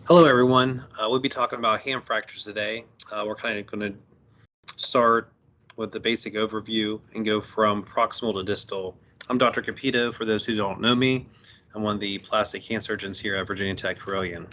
Hello, everyone. We'll be talking about hand fractures today. We're kind of going to start with the basic overview and go from proximal to distal. I'm Dr. Capito. For those who don't know me, I'm one of the plastic hand surgeons here at Virginia Tech Carilion.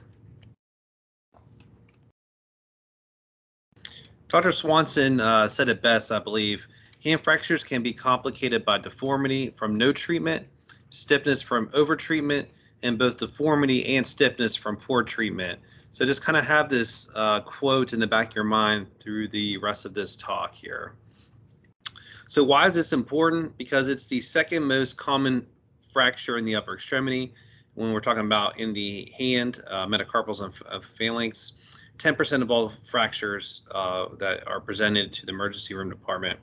Dr. Swanson said it best, I believe. Hand fractures can be complicated by deformity from no treatment, stiffness from overtreatment, and both deformity and stiffness from poor treatment. So just kind of have this quote in the back of your mind through the rest of this talk here. So why is this important? Because it's the second most common fracture in the upper extremity when we're talking about in the hand, metacarpals and phalanx. 10% of all fractures that are presented to the emergency room department.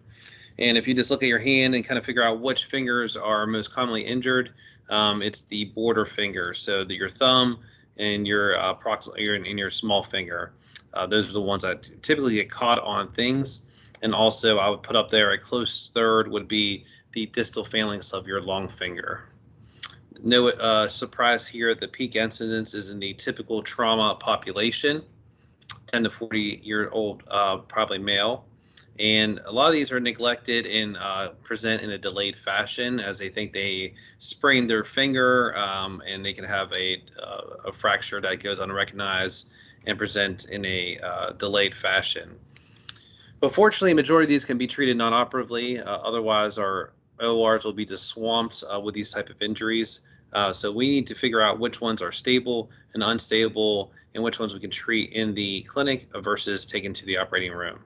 And if you just look at your hand and kind of figure out which fingers are most commonly injured, it's the border fingers. So your thumb and your your small finger. Those are the ones that typically get caught on things. And also I would put up there a close third would be the distal phalanx of your long finger. No surprise here, the peak incidence is in the typical trauma population, 10 to 40-year-old, probably male. And a lot of these are neglected and present in a delayed fashion as they think they sprained their finger, and they can have a fracture that goes unrecognized and present in a delayed fashion. But fortunately, a majority of these can be treated non-operatively. Otherwise, our ORs will be just swamped with these type of injuries. So we need to figure out which ones are stable and unstable and which ones we can treat in the clinic versus taken to the operating room.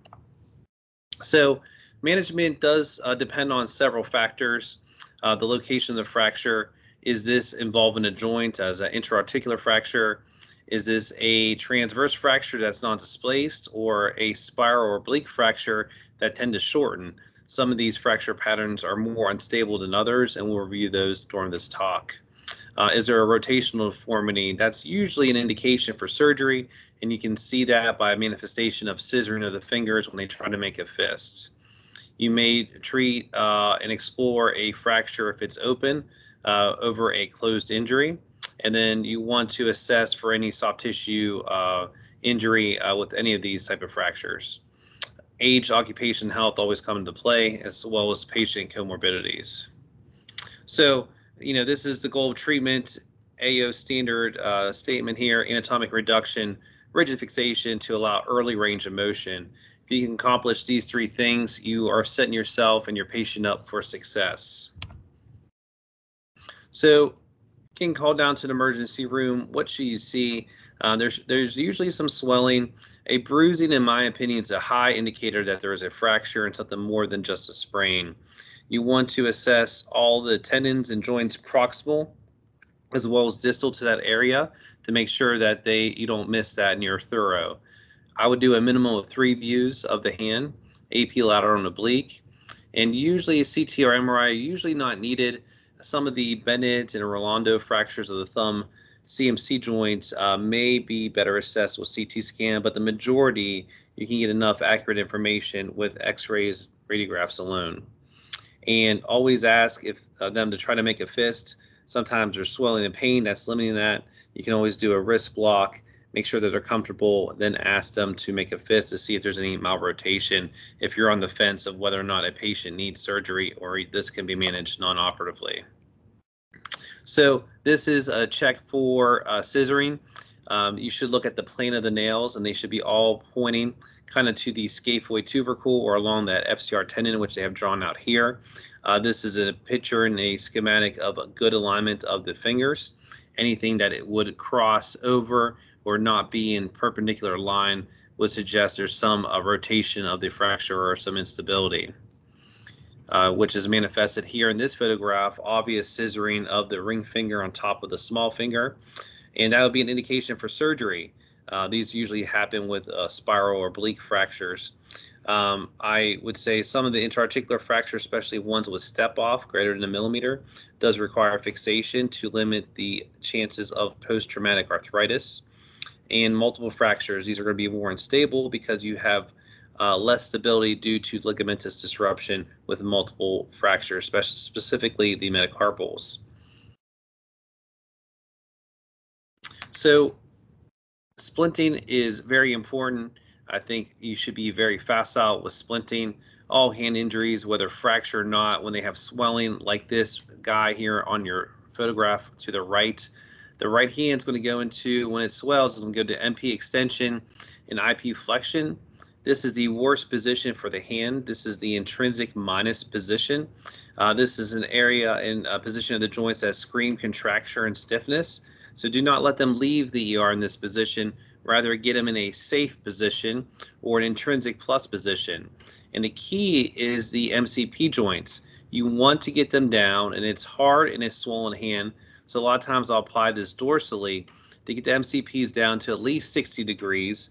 So management does depend on several factors. The location of the fracture. Is this involving a joint as an intra-articular fracture? Is this a transverse fracture that's non-displaced, or a spiral or oblique fracture that tend to shorten? Some of these fracture patterns are more unstable than others, and we'll review those during this talk. Is there a rotational deformity? That's usually an indication for surgery, and you can see that by a manifestation of scissoring of the fingers when they try to make a fist. You may treat and explore a fracture if it's open over a closed injury, and then you want to assess for any soft tissue injury with any of these type of fractures. Age, occupation, health always come into play, as well as patient comorbidities. So, this is the goal of treatment, AO standard statement here: anatomic reduction, rigid fixation to allow early range of motion. If you can accomplish these three things, you are setting yourself and your patient up for success. So, getting called down to the emergency room, what should you see? There's usually some swelling. A bruising, in my opinion, is a high indicator that there is a fracture and something more than just a sprain. You want to assess all the tendons and joints proximal as well as distal to that area to make sure that you don't miss that and you're thorough. I would do a minimum of 3 views of the hand, AP, lateral, and oblique. And usually a CT or MRI are usually not needed. Some of the Bennett and Rolando fractures of the thumb CMC joints may be better assessed with CT scan, but the majority you can get enough accurate information with X-rays, radiographs alone. And always ask if them to try to make a fist. Sometimes there's swelling and pain that's limiting that. You can always do a wrist block, make sure that they're comfortable, then ask them to make a fist to see if there's any malrotation if you're on the fence of whether or not a patient needs surgery or this can be managed non-operatively. So this is a check for scissoring. You should look at the plane of the nails, and they should be all pointing kind of to the scaphoid tubercle or along that FCR tendon, which they have drawn out here. This is a picture and a schematic of a good alignment of the fingers. Anything that it would cross over or not be in perpendicular line would suggest there's some rotation of the fracture or some instability. Which is manifested here in this photograph, obvious scissoring of the ring finger on top of the small finger. And that would be an indication for surgery. These usually happen with spiral or oblique fractures. I would say some of the intra-articular fractures, especially ones with step off greater than 1 millimeter, does require fixation to limit the chances of post-traumatic arthritis. And multiple fractures, these are going to be more unstable because you have less stability due to ligamentous disruption with multiple fractures, specifically the metacarpals. So Splinting is very important. I think you should be very facile with splinting. All hand injuries, whether fracture or not, when they have swelling like this guy here on your photograph to the right hand is going to go into, when it swells, it's going to go to MP extension and IP flexion. This is the worst position for the hand. This is the intrinsic minus position. This is an area in a position of the joints that scream contracture and stiffness. So do not let them leave the ER in this position. Rather, get them in a safe position or an intrinsic plus position. And the key is the MCP joints. You want to get them down, and it's hard in a swollen hand. So a lot of times I'll apply this dorsally to get the MCPs down to at least 60 degrees.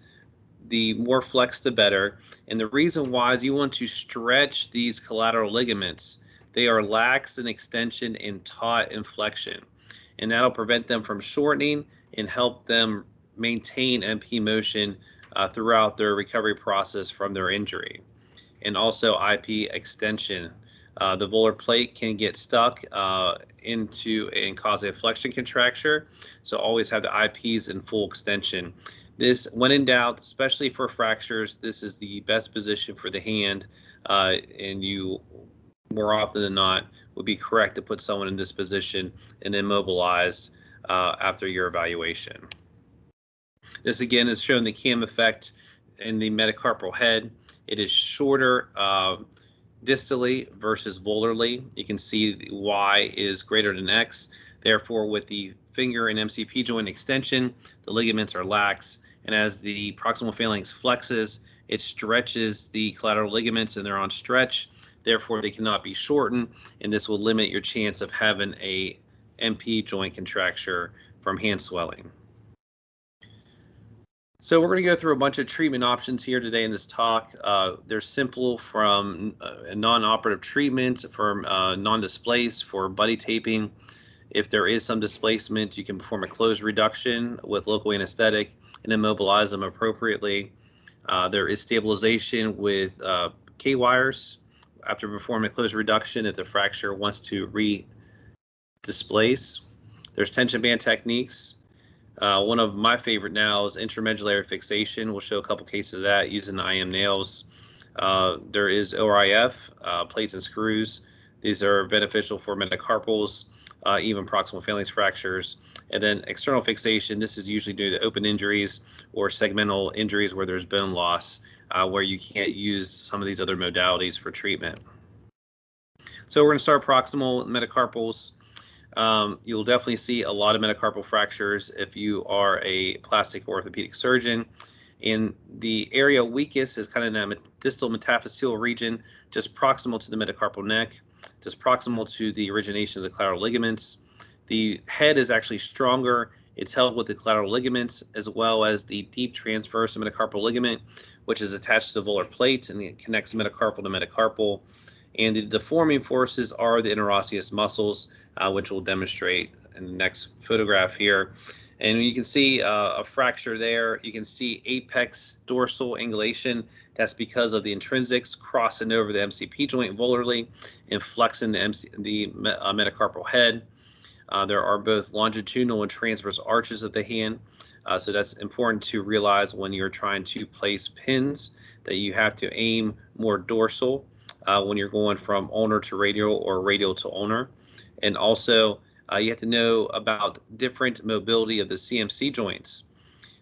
The more flex, the better. And the reason why is you want to stretch these collateral ligaments. They are lax in extension and taut in flexion, and that'll prevent them from shortening and help them maintain MP motion throughout their recovery process from their injury. And also IP extension. The volar plate can get stuck into and cause a flexion contracture, so always have the IPs in full extension. This, when in doubt, especially for fractures, this is the best position for the hand, and you, more often than not, would be correct to put someone in this position and immobilized after your evaluation. This again is showing the cam effect in the metacarpal head. It is shorter distally versus volarly. You can see Y is greater than X. Therefore, with the finger and MCP joint extension, the ligaments are lax, and as the proximal phalanx flexes, it stretches the collateral ligaments and they're on stretch. Therefore, they cannot be shortened, and this will limit your chance of having a MP joint contracture from hand swelling. So we're going to go through a bunch of treatment options here today in this talk. They're simple, from non-operative treatment, from non-displace, for buddy taping. If there is some displacement, you can perform a closed reduction with local anesthetic and immobilize them appropriately. There is stabilization with K-wires after performing a closed reduction if the fracture wants to re-displace. There's tension band techniques. One of my favorite now is intramedullary fixation. We'll show a couple cases of that using the IM nails. There is ORIF, plates and screws. These are beneficial for metacarpals, even proximal phalanx fractures. And then external fixation, this is usually due to open injuries or segmental injuries where there's bone loss, where you can't use some of these other modalities for treatment. So we're going to start proximal metacarpals. You'll definitely see a lot of metacarpal fractures if you are a plastic orthopedic surgeon. And the area weakest is kind of in that distal metaphyseal region, just proximal to the metacarpal neck, just proximal to the origination of the collateral ligaments. The head is actually stronger. It's held with the collateral ligaments as well as the deep transverse metacarpal ligament, which is attached to the volar plate and it connects metacarpal to metacarpal. And the deforming forces are the interosseous muscles, which we'll demonstrate in the next photograph here. And you can see a fracture there. You can see apex dorsal angulation. That's because of the intrinsics crossing over the MCP joint volarly and flexing the metacarpal head. There are both longitudinal and transverse arches of the hand. So that's important to realize when you're trying to place pins, that you have to aim more dorsal when you're going from ulnar to radial or radial to ulnar. And also, you have to know about different mobility of the CMC joints.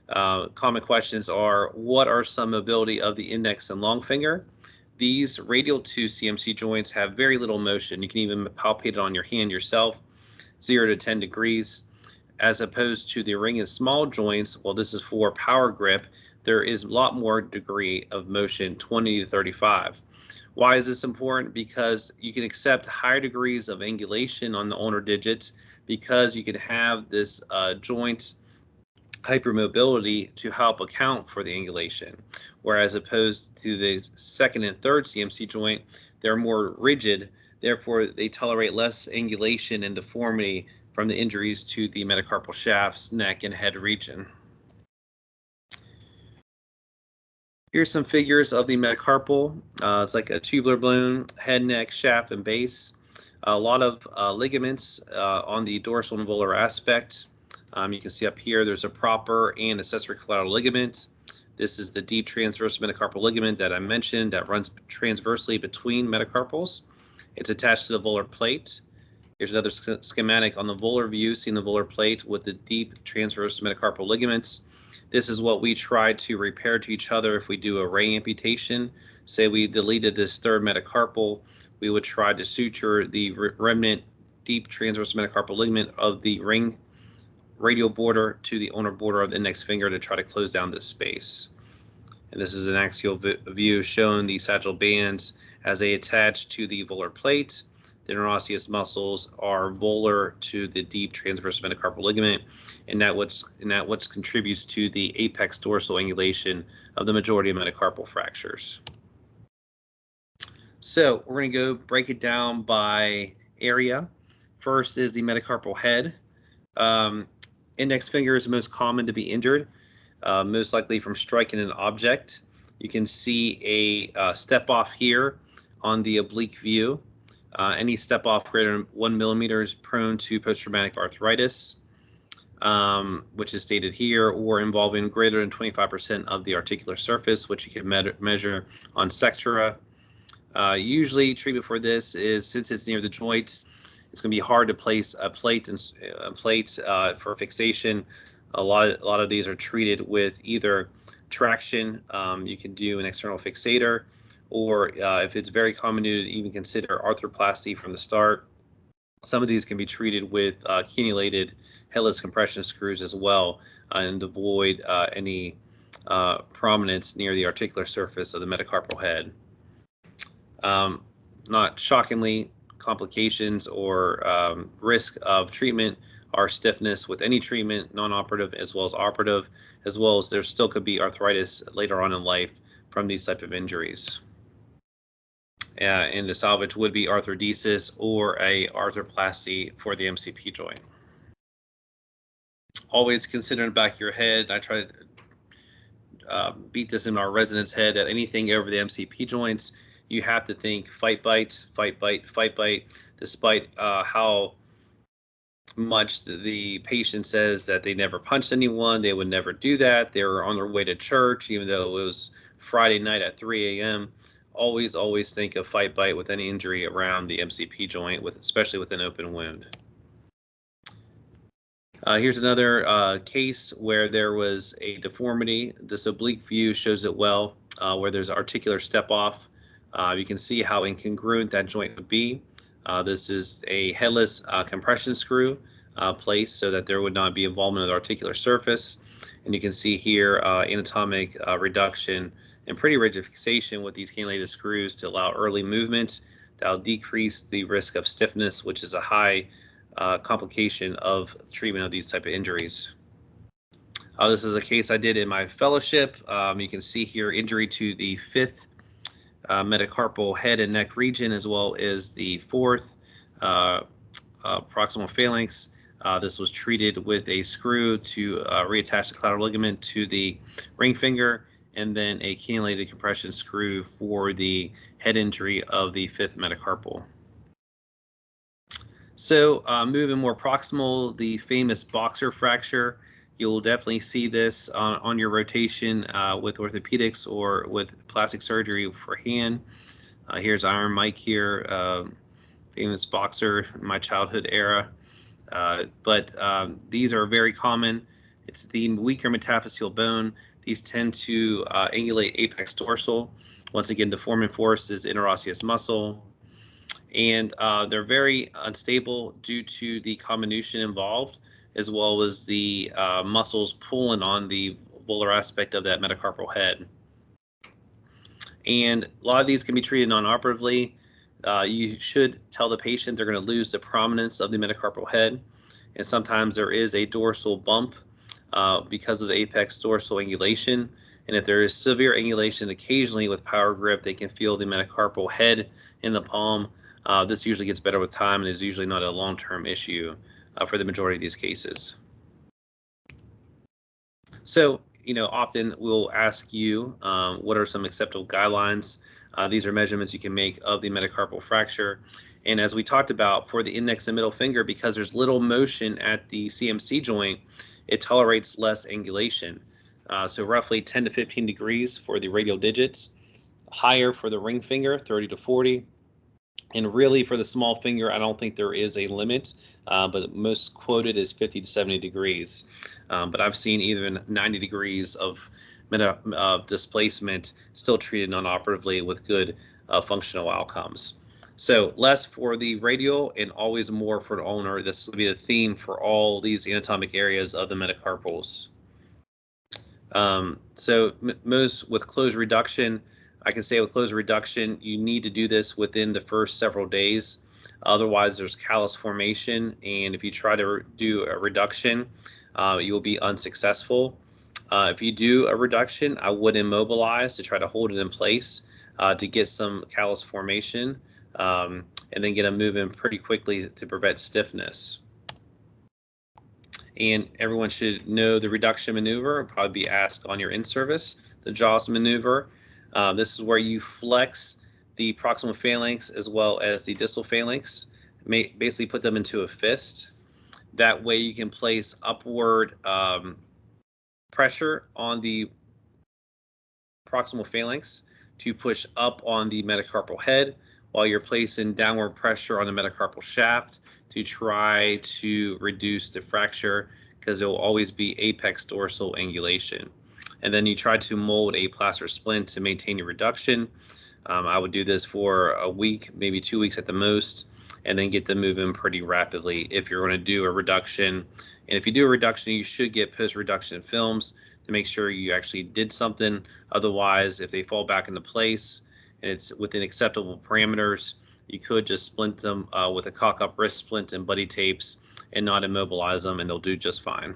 Common questions are, what are some mobility of the index and long finger? These radial to CMC joints have very little motion. You can even palpate it on your hand yourself, 0 to 10 degrees. As opposed to the ring and small joints, well, this is for power grip, there is a lot more degree of motion, 20 to 35. Why is this important? Because you can accept higher degrees of angulation on the ulnar digits because you can have this joint hypermobility to help account for the angulation. Whereas opposed to the second and third CMC joint, they're more rigid. Therefore, they tolerate less angulation and deformity from the injuries to the metacarpal shafts, neck, and head region. Here's some figures of the metacarpal. It's like a tubular balloon, head, neck, shaft, and base. A lot of ligaments on the dorsal and volar aspect. You can see up here there's a proper and accessory collateral ligament. This is the deep transverse metacarpal ligament that I mentioned that runs transversely between metacarpals. It's attached to the volar plate. Here's another schematic on the volar view, seeing the volar plate with the deep transverse metacarpal ligaments. This is what we try to repair to each other if we do a ray amputation. Say we deleted this third metacarpal, we would try to suture the remnant deep transverse metacarpal ligament of the ring radial border to the ulnar border of the index finger to try to close down this space. And this is an axial view showing the sagittal bands as they attach to the volar plate. The interosseous muscles are volar to the deep transverse metacarpal ligament, and that what contributes to the apex dorsal angulation of the majority of metacarpal fractures. So we're going to go break it down by area. First is the metacarpal head. Index finger is the most common to be injured, most likely from striking an object. You can see a step off here on the oblique view. Any step off greater than 1 millimeter is prone to post-traumatic arthritis, which is stated here, or involving greater than 25% of the articular surface, which you can measure on sectura. Usually treatment for this is, since it's near the joint, it's going to be hard to place a plate for fixation. A lot of these are treated with either traction. You can do an external fixator, or if it's very common to even consider arthroplasty from the start. Some of these can be treated with cannulated headless compression screws as well, and avoid any prominence near the articular surface of the metacarpal head. Not shockingly, complications or risk of treatment are stiffness with any treatment, non-operative as well as operative, as well as there still could be arthritis later on in life from these type of injuries. And the salvage would be arthrodesis or a arthroplasty for the MCP joint. Always consider in the back of your head. I try to beat this in our resident's head that anything over the MCP joints, you have to think fight bite, fight bite, fight bite, despite how much the patient says that they never punched anyone, they would never do that, they were on their way to church, even though it was Friday night at 3 a.m. Always think of fight bite with any injury around the MCP joint, especially with an open wound. Here's another case where there was a deformity. This oblique view shows it well, where there's articular step off. You can see how incongruent that joint would be. This is a headless compression screw placed so that there would not be involvement of the articular surface. And you can see here anatomic reduction and pretty rigid fixation with these cannulated screws to allow early movement. That'll decrease the risk of stiffness, which is a high complication of treatment of these type of injuries. This is a case I did in my fellowship. You can see here injury to the 5th metacarpal head and neck region, as well as the 4th proximal phalanx. This was treated with a screw to reattach the collateral ligament to the ring finger, and then a cannulated compression screw for the head injury of the 5th metacarpal. So moving more proximal, the famous boxer fracture. You'll definitely see this on your rotation with orthopedics or with plastic surgery for hand. Here's Iron Mike here, famous boxer in my childhood era. But these are very common. It's the weaker metaphyseal bone. These tend to angulate apex dorsal. Once again, the deforming force is interosseous muscle. And they're very unstable due to the comminution involved, as well as the muscles pulling on the volar aspect of that metacarpal head. And a lot of these can be treated non-operatively. You should tell the patient they're going to lose the prominence of the metacarpal head, and sometimes there is a dorsal bump because of the apex dorsal angulation. And if there is severe angulation, occasionally with power grip, they can feel the metacarpal head in the palm. This usually gets better with time and is usually not a long-term issue for the majority of these cases. So, often we'll ask you what are some acceptable guidelines These are measurements you can make of the metacarpal fracture. And as we talked about, for the index and middle finger, because there's little motion at the CMC joint, it tolerates less angulation. So roughly 10 to 15 degrees for the radial digits, higher for the ring finger, 30 to 40. And really for the small finger, I don't think there is a limit, but most quoted is 50 to 70 degrees. But I've seen even 90 degrees of displacement still treated non-operatively with good functional outcomes. So less for the radial and always more for the ulnar. This will be the theme for all these anatomic areas of the metacarpals. So most with closed reduction, I can say with closed reduction, you need to do this within the first several days. Otherwise, there's callus formation, and if you try to do a reduction, you will be unsuccessful. If you do a reduction, I would immobilize to try to hold it in place to get some callus formation, and then get them moving pretty quickly to prevent stiffness. And everyone should know the reduction maneuver. It'll probably be asked on your in-service, the Jaws maneuver. This is where you flex the proximal phalanx as well as the distal phalanx, basically put them into a fist. That way you can place upward pressure on the proximal phalanx to push up on the metacarpal head, while you're placing downward pressure on the metacarpal shaft to try to reduce the fracture, because there will always be apex dorsal angulation. And then you try to mold a plaster splint to maintain your reduction. I would do this for a week, maybe 2 weeks at the most, and then get them moving pretty rapidly if you're going to do a reduction. And if you do a reduction, you should get post-reduction films to make sure you actually did something. Otherwise, if they fall back into place and it's within acceptable parameters, you could just splint them with a cock-up wrist splint and buddy tapes and not immobilize them, and they'll do just fine.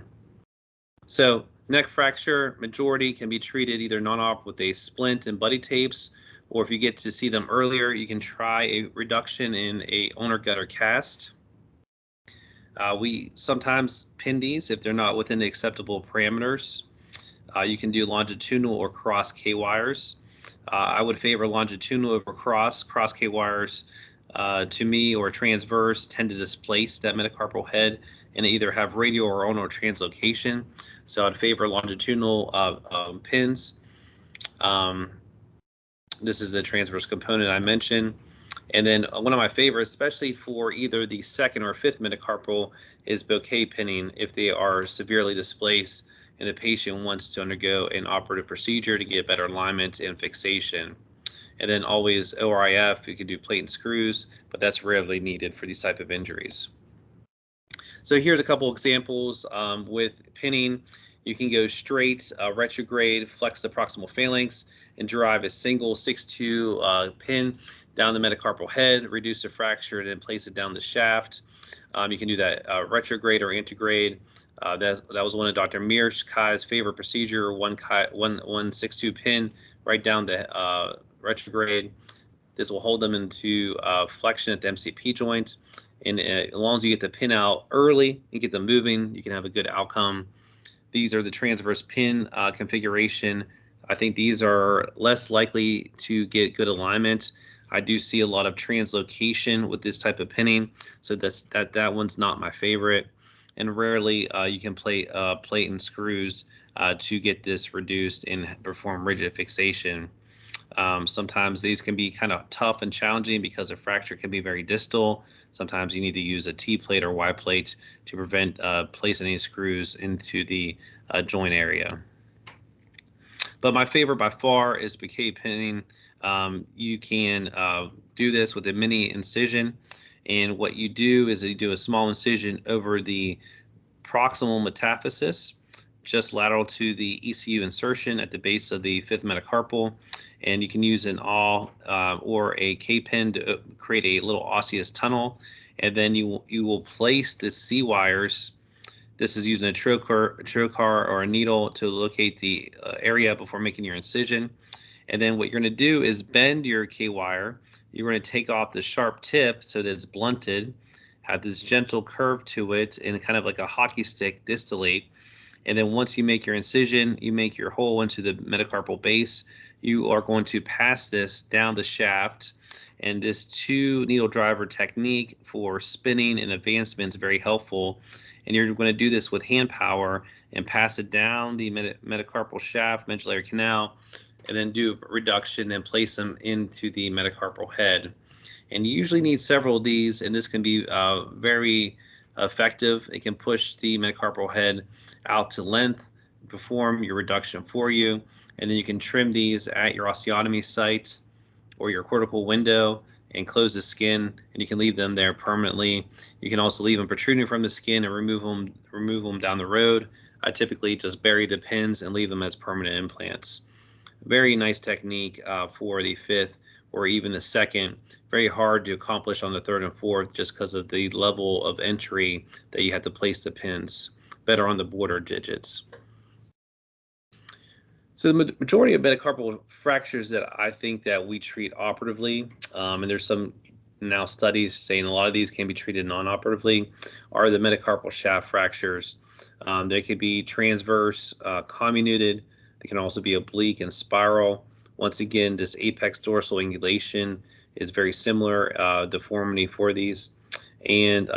So neck fracture, majority can be treated either non-op with a splint and buddy tapes, or if you get to see them earlier, you can try a reduction in a ulnar gutter cast. We sometimes pin these if they're not within the acceptable parameters. You can do longitudinal or cross K-wires. I would favor longitudinal over cross. Cross K-wires, to me, or transverse, tend to displace that metacarpal head and either have radial or ulnar translocation. So I'd favor longitudinal pins. This is the transverse component I mentioned. And then one of my favorites, especially for either the second or fifth metacarpal, is bouquet pinning if they are severely displaced and the patient wants to undergo an operative procedure to get better alignment and fixation. And then always ORIF, you can do plate and screws, but that's rarely needed for these type of injuries. So here's a couple examples with pinning. You can go straight retrograde, flex the proximal phalanx, and drive a single 6-2 pin down the metacarpal head, reduce the fracture, and then place it down the shaft. You can do that retrograde or antegrade. That was one of Dr. Mearshei's favorite procedure, one 6-2 pin right down the retrograde. This will hold them into flexion at the MCP joint. And as long as you get the pin out early, you get them moving, you can have a good outcome. These are the transverse pin configuration. I think these are less likely to get good alignment. I do see a lot of translocation with this type of pinning, so that one's not my favorite. And rarely you can plate and screws to get this reduced and perform rigid fixation. Sometimes these can be kind of tough and challenging because the fracture can be very distal. Sometimes you need to use a T-plate or Y-plate to prevent placing any screws into the joint area. But my favorite by far is bouquet pinning. You can do this with a mini incision, and what you do is you do a small incision over the proximal metaphysis, just lateral to the ECU insertion at the base of the fifth metacarpal, and you can use an awl or a K-pin to create a little osseous tunnel, and then you will place the C-wires. This is using a trocar or a needle to locate the area before making your incision. And then what you're going to do is bend your K-wire. You're going to take off the sharp tip so that it's blunted, have this gentle curve to it, and kind of like a hockey stick distillate. And then once you make your incision, you make your hole into the metacarpal base, you are going to pass this down the shaft, and this 2-needle driver technique for spinning and advancement is very helpful. And you're going to do this with hand power and pass it down the metacarpal shaft, medullary canal, and then do reduction and place them into the metacarpal head. And you usually need several of these, and this can be very effective. It can push the metacarpal head out to length, perform your reduction for you, and then you can trim these at your osteotomy site or your cortical window and close the skin, and you can leave them there permanently. You can also leave them protruding from the skin and remove them down the road. I typically just bury the pins and leave them as permanent implants. Very nice technique for the 5th or even the 2nd. Very hard to accomplish on the 3rd and 4th just because of the level of entry that you have to place the pins. Better on the border digits. So the majority of metacarpal fractures that I think that we treat operatively, and there's some now studies saying a lot of these can be treated non-operatively, are the metacarpal shaft fractures. They could be transverse, comminuted. They can also be oblique and spiral. Once again, this apex dorsal angulation is very similar deformity for these. And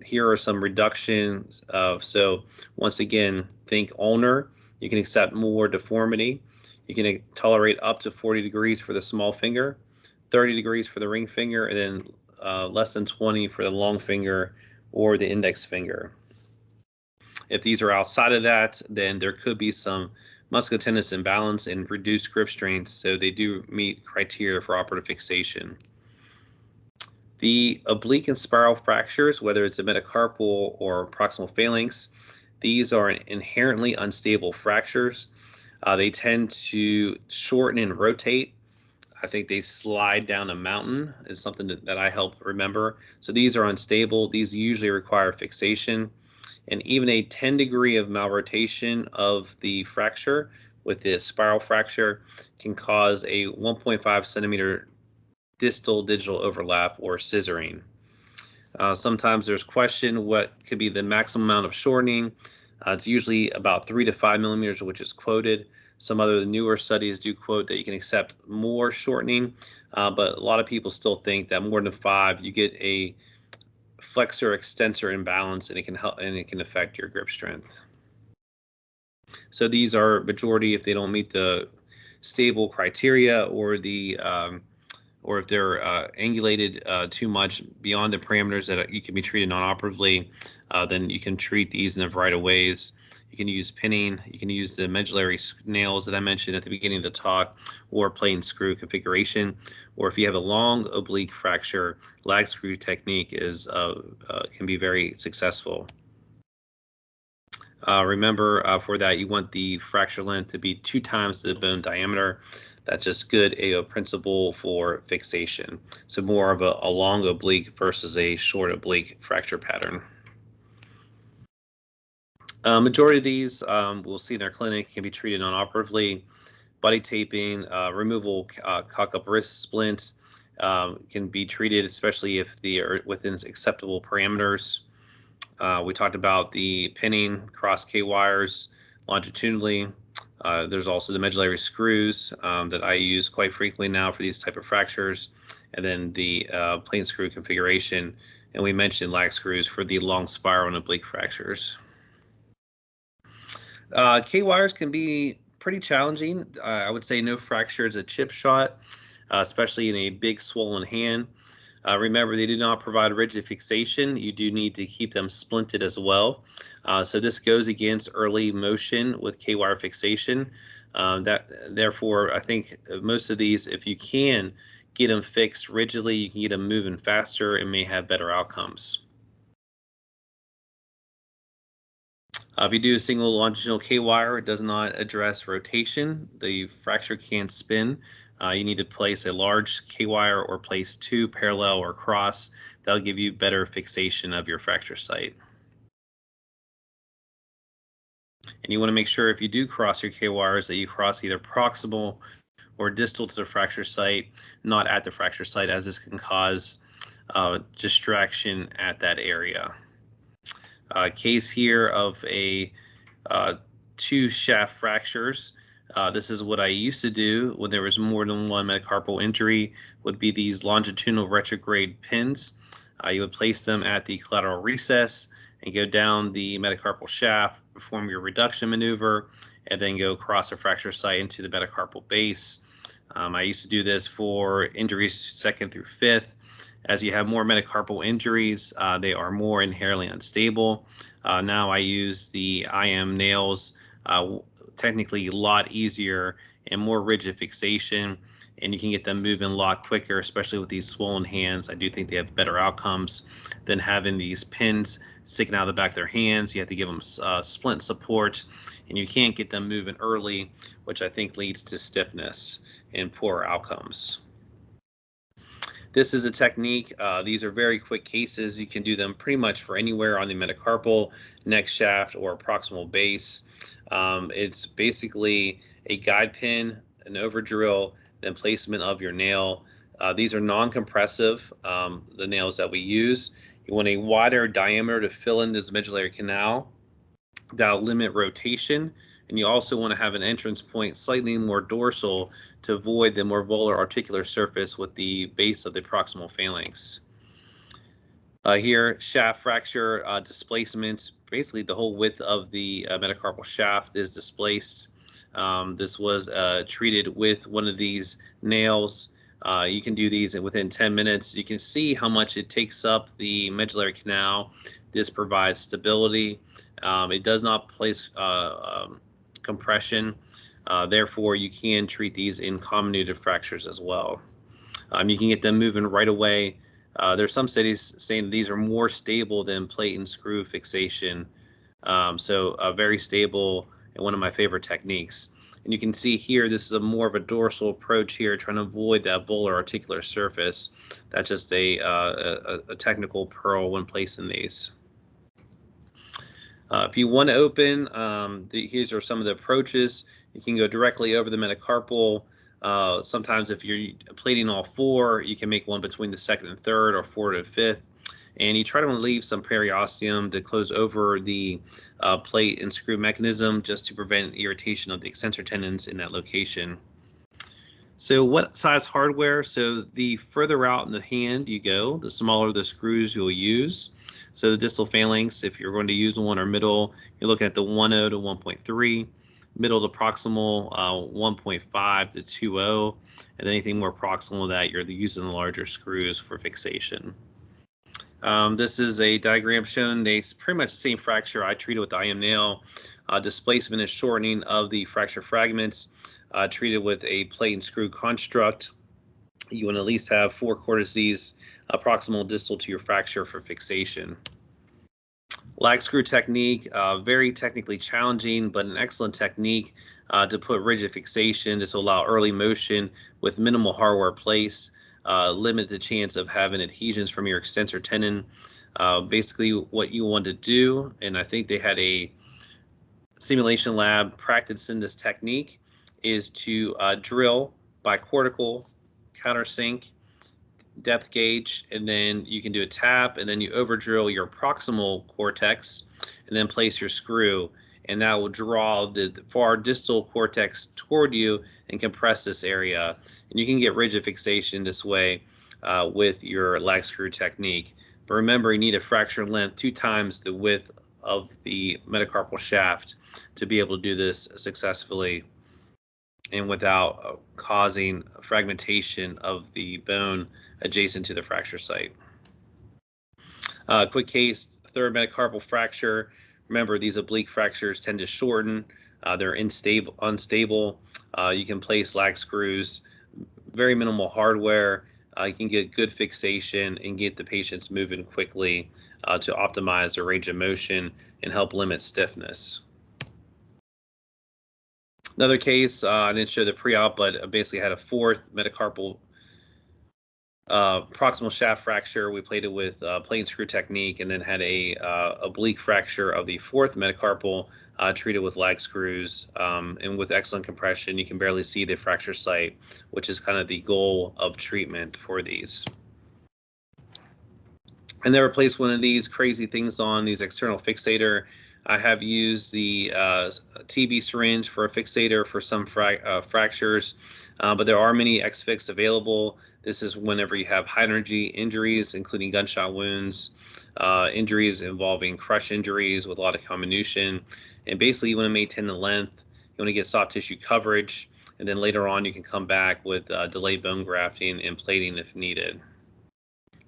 here are some reductions. So once again, think ulnar. You can accept more deformity. You can tolerate up to 40 degrees for the small finger, 30 degrees for the ring finger, and then less than 20 for the long finger or the index finger. If these are outside of that, then there could be some musculotendinous imbalance and reduced grip strength, so they do meet criteria for operative fixation. The oblique and spiral fractures, whether it's a metacarpal or proximal phalanx, these are inherently unstable fractures. They tend to shorten and rotate. I think they slide down a mountain is something that I help remember. So these are unstable. These usually require fixation. And even a 10 degree of malrotation of the fracture with the spiral fracture can cause a 1.5 centimeter distal digital overlap or scissoring. Sometimes there's question what could be the maximum amount of shortening. It's usually about 3 to 5 millimeters, which is quoted. Some other newer studies do quote that you can accept more shortening, but a lot of people still think that more than 5, you get a flexor extensor imbalance, and it can help and it can affect your grip strength. So these are majority if they don't meet the stable criteria or the or if they're angulated too much beyond the parameters that you can be treated non-operatively, then you can treat these in a variety of ways. You can use pinning, you can use the medullary nails that I mentioned at the beginning of the talk, or plain screw configuration. Or if you have a long oblique fracture, lag screw technique is can be very successful. Remember, for that, you want the fracture length to be 2 times the bone diameter. That's just good AO principle for fixation. So more of a long oblique versus a short oblique fracture pattern. Majority of these we'll see in our clinic can be treated non-operatively. Buddy taping, removal, cock up wrist splints can be treated, especially if they are within acceptable parameters. We talked about the pinning, cross K wires longitudinally. There's also the medullary screws that I use quite frequently now for these type of fractures, and then the plain screw configuration. And we mentioned lag screws for the long spiral and oblique fractures. K wires can be pretty challenging. I would say no fracture is a chip shot, especially in a big swollen hand. Remember, they do not provide rigid fixation. You do need to keep them splinted as well. So this goes against early motion with K-wire fixation. Therefore, I think most of these, if you can get them fixed rigidly, you can get them moving faster and may have better outcomes. If you do a single longitudinal K-wire, it does not address rotation. The fracture can't spin. You need to place a large K-wire or place 2 parallel or cross. That'll give you better fixation of your fracture site. And you want to make sure if you do cross your K-wires that you cross either proximal or distal to the fracture site, not at the fracture site, as this can cause distraction at that area. Case here of a 2 shaft fractures. This is what I used to do when there was more than one metacarpal injury, would be these longitudinal retrograde pins. You would place them at the collateral recess and go down the metacarpal shaft, perform your reduction maneuver, and then go across the fracture site into the metacarpal base. I used to do this for injuries 2nd through 5th. As you have more metacarpal injuries, they are more inherently unstable. Now I use the IM nails, technically a lot easier and more rigid fixation, and you can get them moving a lot quicker, especially with these swollen hands. I do think they have better outcomes than having these pins sticking out of the back of their hands. You have to give them splint support, and you can't get them moving early, which I think leads to stiffness and poor outcomes. This is a technique. These are very quick cases. You can do them pretty much for anywhere on the metacarpal, neck shaft, or proximal base. It's basically a guide pin, an over drill, then placement of your nail. These are non-compressive, the nails that we use. You want a wider diameter to fill in this medullary canal. That'll limit rotation. And you also want to have an entrance point slightly more dorsal to avoid the more volar articular surface with the base of the proximal phalanx. Here, shaft fracture displacement. Basically, the whole width of the metacarpal shaft is displaced. This was treated with one of these nails. You can do these within 10 minutes. You can see how much it takes up the medullary canal. This provides stability. It does not place compression. Therefore, you can treat these in comminuted fractures as well. You can get them moving right away. There's some studies saying these are more stable than plate and screw fixation. So very stable and one of my favorite techniques. And you can see here, this is a more of a dorsal approach here, trying to avoid that volar articular surface. That's just a technical pearl when placing these. If you want to open, these are some of the approaches. You can go directly over the metacarpal. Sometimes if you're plating all 4, you can make one between the 2nd and 3rd, or 4th to 5th. And you try to leave some periosteum to close over the plate and screw mechanism, just to prevent irritation of the extensor tendons in that location. So what size hardware? So the further out in the hand you go, the smaller the screws you'll use. So the distal phalanx, if you're going to use one, or middle, you're looking at the 1.0 to 1.3, middle to proximal 1.5 to 2.0, and anything more proximal to that, you're using the larger screws for fixation. This is a diagram showing pretty much the same fracture I treated with the IM nail. Displacement and shortening of the fracture fragments, treated with a plate and screw construct. You want to at least have 4 cortices proximal distal to your fracture for fixation. Lag screw technique, very technically challenging, but an excellent technique to put rigid fixation. This will allow early motion with minimal hardware place, limit the chance of having adhesions from your extensor tendon. Basically what you want to do, and I think they had a simulation lab practicing this technique, is to drill bicortical, countersink, depth gauge, and then you can do a tap, and then you over drill your proximal cortex, and then place your screw, and that will draw the far distal cortex toward you and compress this area. And you can get rigid fixation this way with your lag screw technique. But remember, you need a fracture length 2 times the width of the metacarpal shaft to be able to do this successfully and without causing fragmentation of the bone adjacent to the fracture site. Quick case, 3rd metacarpal fracture. Remember, these oblique fractures tend to shorten. They're unstable. You can place lag screws, very minimal hardware. You can get good fixation and get the patients moving quickly to optimize their range of motion and help limit stiffness. Another case, I didn't show the pre-op, but basically had a 4th metacarpal proximal shaft fracture. We played it with plate and screw technique, and then had a oblique fracture of the 4th metacarpal, treated with lag screws, and with excellent compression. You can barely see the fracture site, which is kind of the goal of treatment for these. And they replaced one of these crazy things on these external fixator. I have used the TB syringe for a fixator for some fractures, but there are many X-Fix available. This is whenever you have high energy injuries, including gunshot wounds, injuries involving crush injuries with a lot of comminution. And basically, you want to maintain the length. You want to get soft tissue coverage. And then later on, you can come back with delayed bone grafting and plating if needed.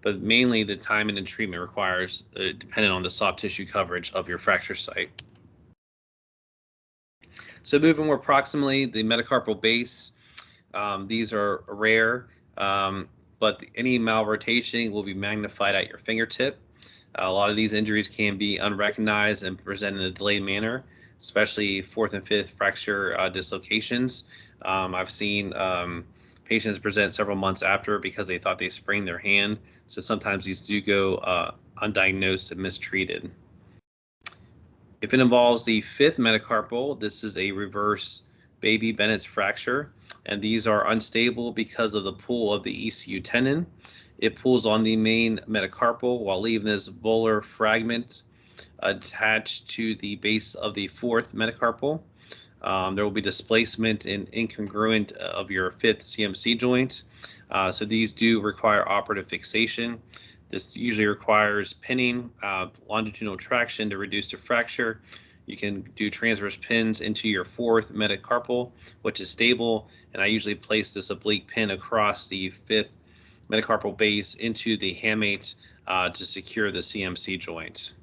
But mainly the timing and treatment requires dependent on the soft tissue coverage of your fracture site. So moving more proximally, the metacarpal base, these are rare, but any malrotation will be magnified at your fingertip. A lot of these injuries can be unrecognized and present in a delayed manner, especially fourth and fifth fracture dislocations. I've seen patients present several months after because they thought they sprained their hand. So sometimes these do go undiagnosed and mistreated. If it involves the fifth metacarpal, this is a reverse baby Bennett's fracture, and these are unstable because of the pull of the ECU tendon. It pulls on the main metacarpal while leaving this volar fragment attached to the base of the fourth metacarpal. There will be displacement and incongruent of your fifth CMC joint. So these do require operative fixation. This usually requires pinning, longitudinal traction to reduce the fracture. You can do transverse pins into your fourth metacarpal, which is stable, and I usually place this oblique pin across the fifth metacarpal base into the hamate to secure the CMC joint.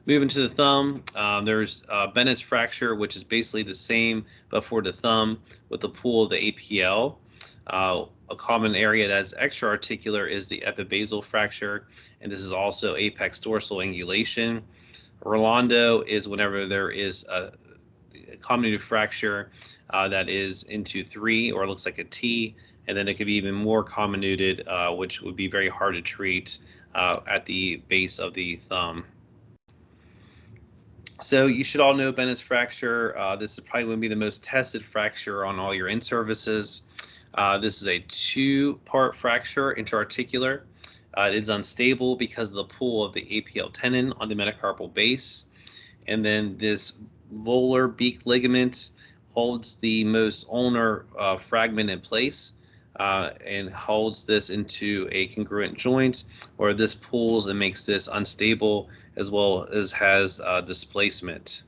Moving to the thumb, there's Bennett's fracture, which is basically the same but for the thumb with the pull of the APL. A common area that's extra-articular is the epibasal fracture, and this is also apex dorsal angulation. Rolando is whenever there is a comminuted fracture that is into 3 or looks like a T, and then it could be even more comminuted, which would be very hard to treat at the base of the thumb. So you should all know Bennett's fracture. This is probably going to be the most tested fracture on all your in-services. This is a 2-part fracture, intra-articular. It is unstable because of the pull of the APL tendon on the metacarpal base. And then this volar beak ligament holds the most ulnar fragment in place and holds this into a congruent joint, where this pulls and makes this unstable as well as has displacement.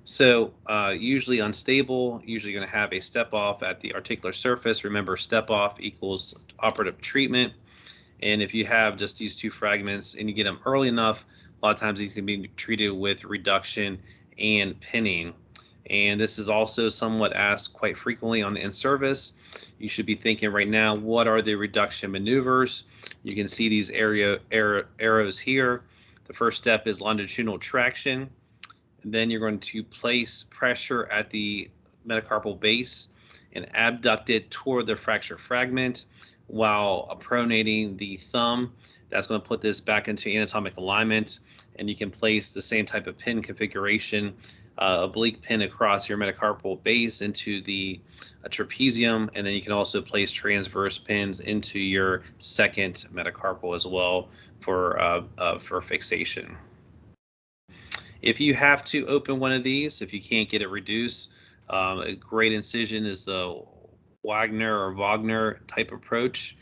So usually unstable, usually going to have a step off at the articular surface. Remember, step off equals operative treatment. And if you have just these 2 fragments and you get them early enough, a lot of times these can be treated with reduction and pinning. And this is also somewhat asked quite frequently on the in-service. You should be thinking right now, what are the reduction maneuvers? You can see these arrows here. The first step is longitudinal traction. And then you're going to place pressure at the metacarpal base and abduct it toward the fracture fragment while pronating the thumb. That's going to put this back into anatomic alignment, and you can place the same type of pin configuration, oblique pin across your metacarpal base into the trapezium, and then you can also place transverse pins into your second metacarpal as well for fixation. If you have to open one of these, if you can't get it reduced, a great incision is the Wagner type approach.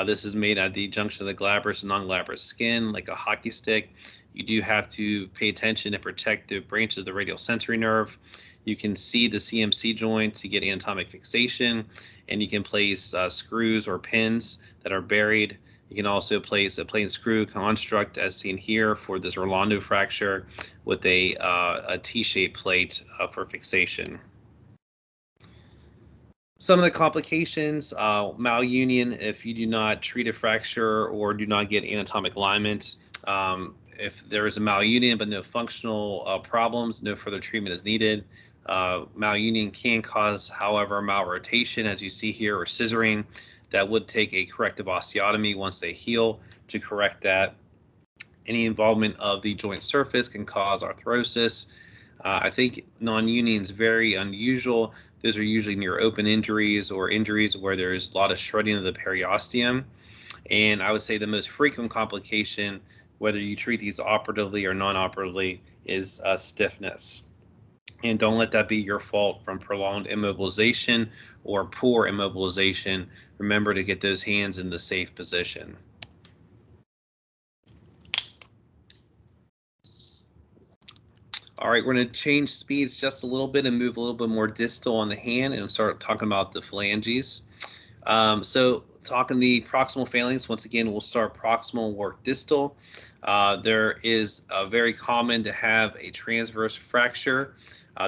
This is made at the junction of the glabrous and non-glabrous skin, like a hockey stick. You do have to pay attention and protect the branches of the radial sensory nerve. You can see the CMC joint to get anatomic fixation, and you can place screws or pins that are buried. You can also place a plain screw construct, as seen here, for this Rolando fracture with a T-shaped plate for fixation. Some of the complications, malunion if you do not treat a fracture or do not get anatomic alignment. If there is a malunion but no functional problems, no further treatment is needed. Malunion can cause, however, malrotation, as you see here, or scissoring. That would take a corrective osteotomy once they heal to correct that. Any involvement of the joint surface can cause arthrosis. I think non-union is very unusual. Those are usually near open injuries or injuries where there's a lot of shredding of the periosteum. And I would say the most frequent complication whether you treat these operatively or non-operatively, is stiffness. And don't let that be your fault from prolonged immobilization or poor immobilization. Remember to get those hands in the safe position. All right, we're going to change speeds just a little bit and move a little bit more distal on the hand and start talking about the phalanges. So talking the proximal phalanx, once again, we'll start proximal, work distal. There is very common to have a transverse fracture.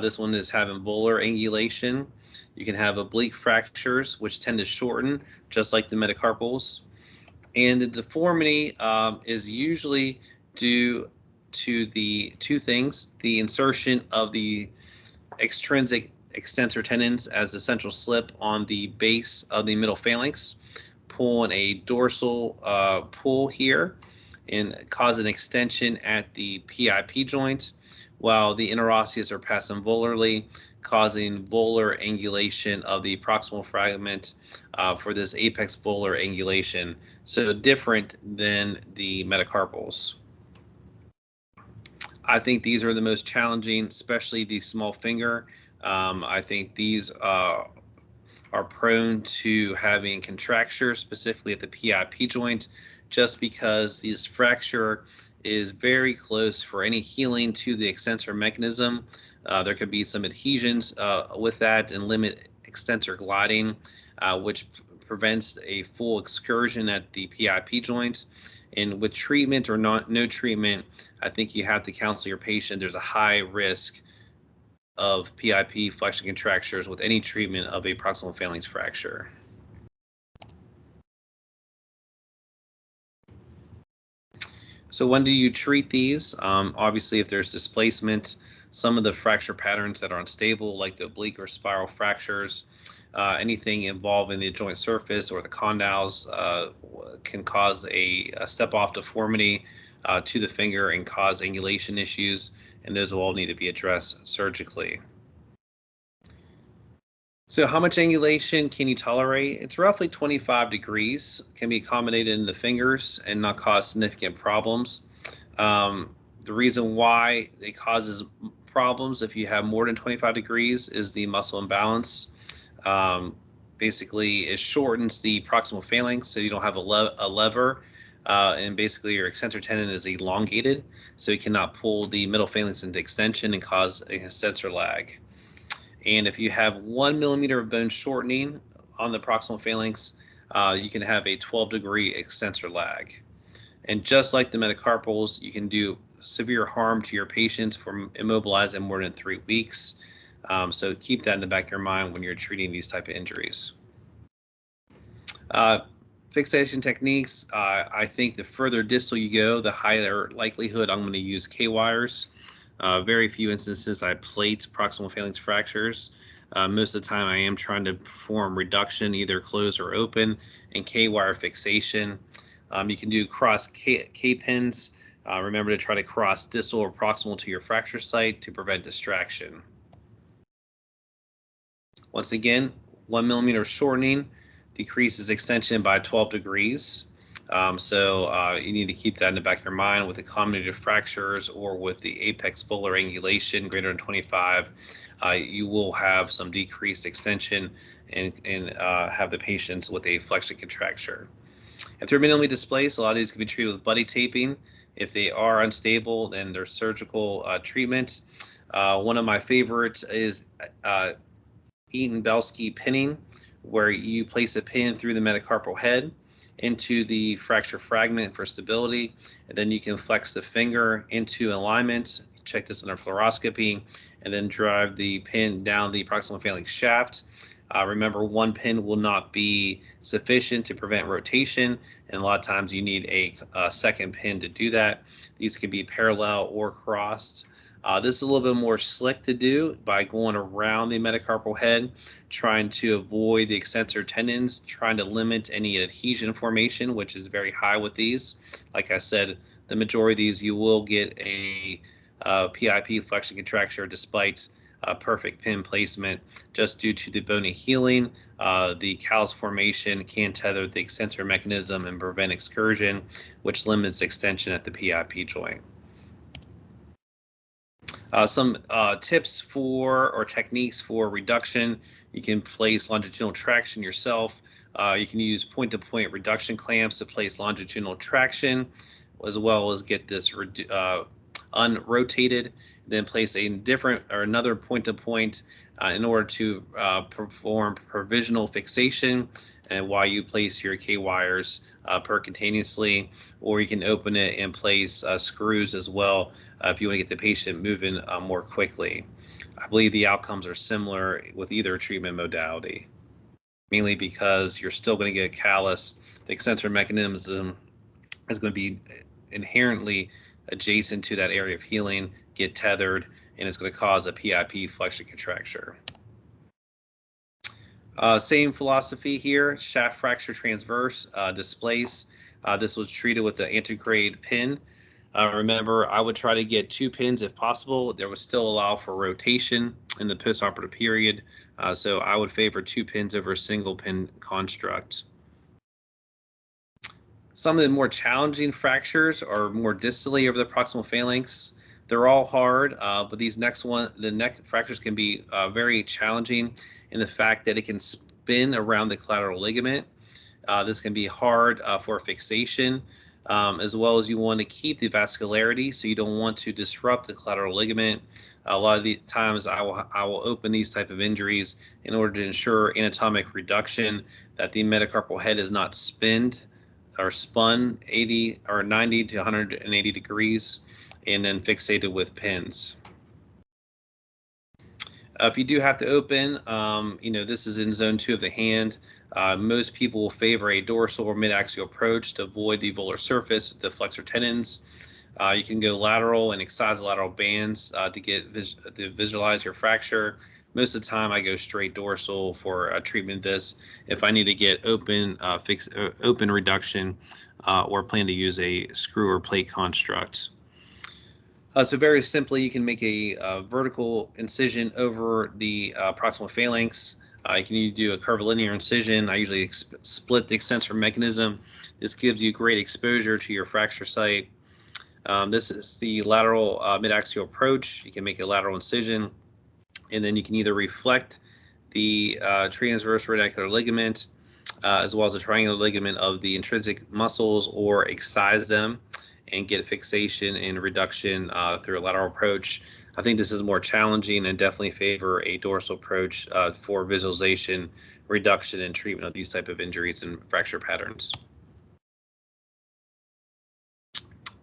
This one is having volar angulation. You can have oblique fractures, which tend to shorten, just like the metacarpals. And the deformity is usually due to the two things: the insertion of the extrinsic extensor tendons as the central slip on the base of the middle phalanx, pulling a dorsal pull here and cause an extension at the PIP joint, while the interosseous are passing volarly, causing volar angulation of the proximal fragment for this apex volar angulation. So different than the metacarpals. I think these are the most challenging, especially the small finger. I think these are prone to having contracture, specifically at the PIP joint, just because this fracture is very close for any healing to the extensor mechanism. There could be some adhesions with that and limit extensor gliding, which prevents a full excursion at the PIP joint. And with treatment or no treatment, I think you have to counsel your patient. There's a high risk of PIP flexion contractures with any treatment of a proximal phalanx fracture. So when do you treat these? Obviously, if there's displacement, some of the fracture patterns that are unstable, like the oblique or spiral fractures, anything involving the joint surface or the condyles can cause a step-off deformity to the finger and cause angulation issues, and those will all need to be addressed surgically. So how much angulation can you tolerate? It's roughly 25 degrees, can be accommodated in the fingers and not cause significant problems. The reason why it causes problems if you have more than 25 degrees is the muscle imbalance. Basically, it shortens the proximal phalanx, so you don't have a lever, and basically your extensor tendon is elongated, so you cannot pull the middle phalanx into extension and cause an extensor lag. And if you have 1 millimeter of bone shortening on the proximal phalanx, you can have a 12-degree extensor lag. And just like the metacarpals, you can do severe harm to your patients from immobilizing more than 3 weeks. So keep that in the back of your mind when you're treating these type of injuries. Fixation techniques, I think the further distal you go, the higher likelihood I'm going to use K-wires. Very few instances I plate proximal phalanx fractures. Most of the time I am trying to perform reduction, either closed or open, and K-wire fixation. You can do cross K-pins. Remember to try to cross distal or proximal to your fracture site to prevent distraction. Once again, 1 millimeter shortening decreases extension by 12 degrees. So you need to keep that in the back of your mind with accommodative fractures or with the apex volar angulation greater than 25. You will have some decreased extension and have the patients with a flexion contracture. If they're minimally displaced, a lot of these can be treated with buddy taping. If they are unstable, then there's surgical treatment. One of my favorites is Eaton-Belsky pinning, where you place a pin through the metacarpal head into the fracture fragment for stability, and then you can flex the finger into alignment. Check this under fluoroscopy, and then drive the pin down the proximal phalanx shaft. Remember, one pin will not be sufficient to prevent rotation, and a lot of times you need a second pin to do that. These can be parallel or crossed. This is a little bit more slick to do by going around the metacarpal head, trying to avoid the extensor tendons, trying to limit any adhesion formation, which is very high with these. Like I said, the majority of these you will get a PIP flexion contracture despite perfect pin placement. Just due to the bony healing, the callus formation can tether the extensor mechanism and prevent excursion, which limits extension at the PIP joint. Some tips for or techniques for reduction: you can place longitudinal traction yourself. You can use point-to-point reduction clamps to place longitudinal traction, as well as get this unrotated, then place a different or another point-to-point in order to perform provisional fixation, and while you place your K-wires percutaneously, or you can open it and place screws as well if you want to get the patient moving more quickly. I believe the outcomes are similar with either treatment modality, mainly because you're still going to get a callus. The extensor mechanism is going to be inherently adjacent to that area of healing, get tethered, and it's going to cause a PIP flexion contracture. Same philosophy here: shaft fracture transverse, displace. This was treated with the antegrade pin. Remember, I would try to get 2 pins if possible. There would still allow for rotation in the postoperative period, so I would favor 2 pins over a single pin construct. Some of the more challenging fractures are more distally over the proximal phalanx. They're all hard, but the neck fractures can be very challenging in the fact that it can spin around the collateral ligament. This can be hard for fixation, as well as you want to keep the vascularity, so you don't want to disrupt the collateral ligament. A lot of the times I will open these type of injuries in order to ensure anatomic reduction, that the metacarpal head is not spun 80 or 90 to 180 degrees and then fixated with pins. If you do have to open, this is in zone 2 of the hand. Most people will favor a dorsal or mid-axial approach to avoid the volar surface, the flexor tendons. You can go lateral and excise the lateral bands to visualize your fracture. Most of the time, I go straight dorsal for treatment of this. If I need to get open reduction, or plan to use a screw or plate construct. So very simply, you can make a vertical incision over the proximal phalanx. You can do a curvilinear incision. I usually split the extensor mechanism. This gives you great exposure to your fracture site. This is the lateral mid-axial approach. You can make a lateral incision, and then you can either reflect the transverse radicular ligament as well as the triangular ligament of the intrinsic muscles, or excise them and get fixation and reduction through a lateral approach. I think this is more challenging and definitely favor a dorsal approach for visualization, reduction, and treatment of these type of injuries and fracture patterns.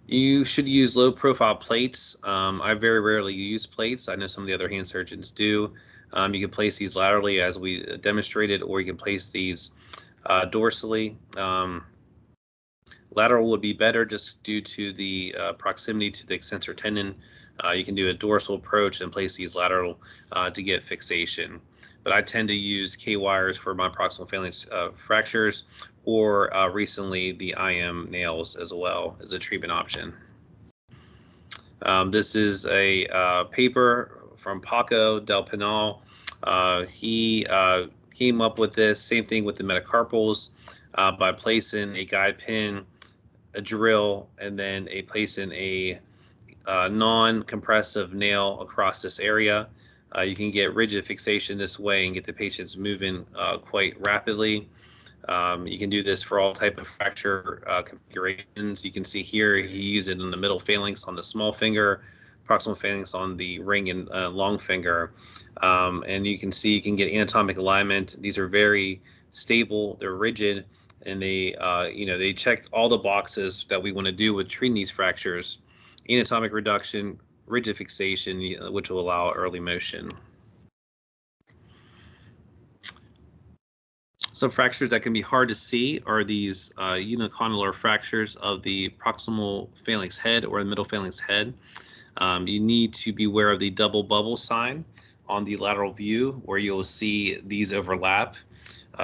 You should use low profile plates. I very rarely use plates. I know some of the other hand surgeons do. You can place these laterally as we demonstrated, or you can place these dorsally. Lateral would be better just due to the proximity to the extensor tendon. You can do a dorsal approach and place these lateral to get fixation. But I tend to use K-wires for my proximal phalanx fractures, or recently the IM nails as well as a treatment option. This is a paper from Paco del Pinal. He came up with this, same thing with the metacarpals, by placing a guide pin, a drill, and then placing a non-compressive nail across this area. You can get rigid fixation this way and get the patients moving quite rapidly. You can do this for all type of fracture configurations. You can see here he used it in the middle phalanx on the small finger, proximal phalanx on the ring and long finger. And you can see you can get anatomic alignment. These are very stable, they're rigid, and they check all the boxes that we want to do with treating these fractures: anatomic reduction, rigid fixation, which will allow early motion. Some fractures that can be hard to see are these unicondylar fractures of the proximal phalanx head or the middle phalanx head. You need to be aware of the double bubble sign on the lateral view, where you'll see these overlap.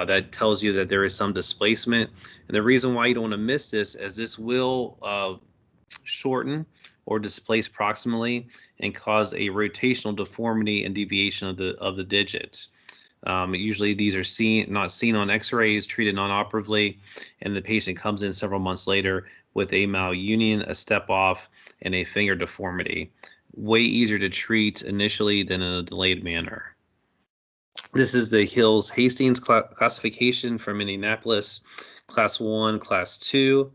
That tells you that there is some displacement. And the reason why you don't want to miss this is this will shorten or displaced proximally and cause a rotational deformity and deviation of the digits. Usually these are not seen on x-rays, treated non-operatively, and the patient comes in several months later with a malunion, a step off, and a finger deformity. Way easier to treat initially than in a delayed manner. This is the Hills-Hastings classification from Indianapolis, class 1, class 2,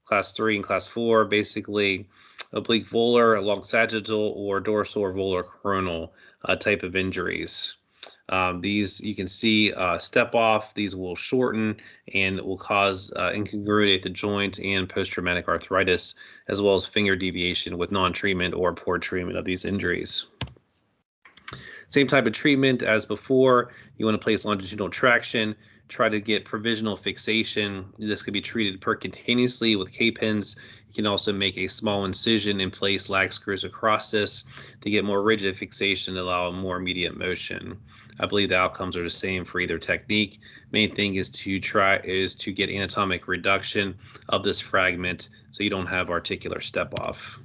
class 3, and class 4, basically oblique volar, long sagittal, or dorsal or volar coronal type of injuries. These you can see step off. These will shorten and will cause incongruity at the joint and post-traumatic arthritis, as well as finger deviation with non-treatment or poor treatment of these injuries. Same type of treatment as before. You want to place longitudinal traction, try to get provisional fixation. This could be treated percutaneously with K-pins. You can also make a small incision and place lag screws across this to get more rigid fixation and allow more immediate motion. I believe the outcomes are the same for either technique. Main thing is to get anatomic reduction of this fragment so you don't have articular step off.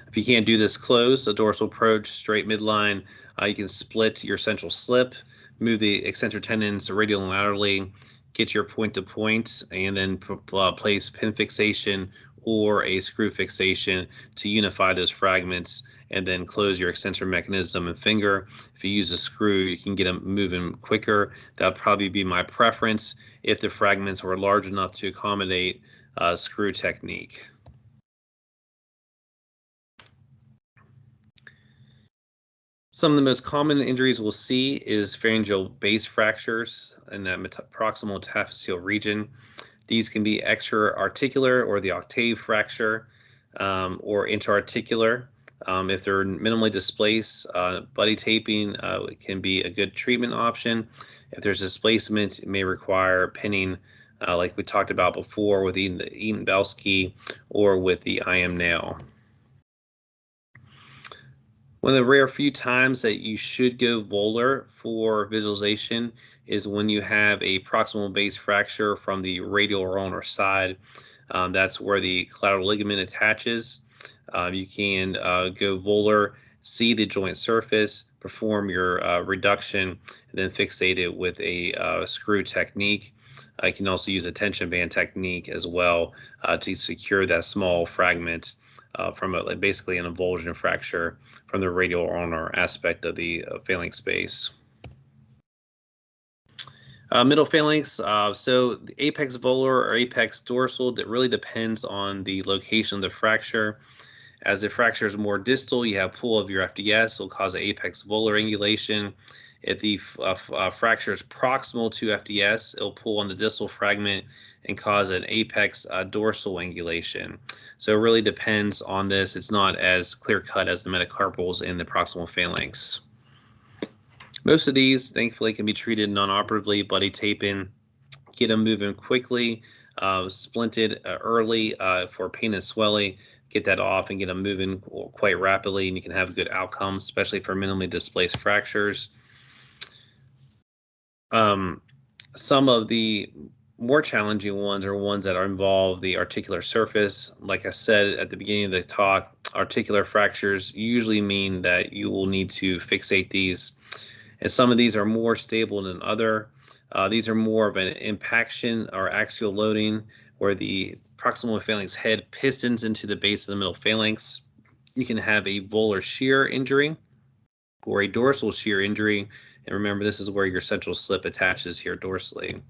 If you can't do this close, a dorsal approach, straight midline, you can split your central slip, move the extensor tendons radial and laterally, get your point to point, and then place pin fixation or a screw fixation to unify those fragments, and then close your extensor mechanism and finger. If you use a screw, you can get them moving quicker. That would probably be my preference if the fragments were large enough to accommodate screw technique. Some of the most common injuries we'll see is pharyngeal base fractures in that proximal metaphyseal region. These can be extra-articular or the octave fracture, or intra-articular. If they're minimally displaced, buddy taping can be a good treatment option. If there's displacement, it may require pinning, like we talked about before with the Eaton-Belsky or with the IM nail. One of the rare few times that you should go volar for visualization is when you have a proximal base fracture from the radial or ulnar side. That's where the collateral ligament attaches. You can go volar, see the joint surface, perform your reduction, and then fixate it with a screw technique. You can also use a tension band technique as well to secure that small fragment from basically an avulsion fracture from the radial or ulnar aspect of the phalanx space. Middle phalanx, so the apex volar or apex dorsal, that really depends on the location of the fracture. As the fracture is more distal, you have pull of your FDS, will cause an apex volar angulation. If the fracture is proximal to FDS, it'll pull on the distal fragment and cause an apex dorsal angulation. So it really depends on this. It's not as clear-cut as the metacarpals in the proximal phalanx. Most of these, thankfully, can be treated non-operatively, buddy taping, get them moving quickly, splinted early for pain and swelling, get that off and get them moving quite rapidly, and you can have good outcomes, especially for minimally displaced fractures. Some of the more challenging ones are ones that involve the articular surface. Like I said at the beginning of the talk, articular fractures usually mean that you will need to fixate these. And some of these are more stable than other. These are more of an impaction or axial loading, where the proximal phalanx head pistons into the base of the middle phalanx. You can have a volar shear injury or a dorsal shear injury. And remember, this is where your central slip attaches here dorsally.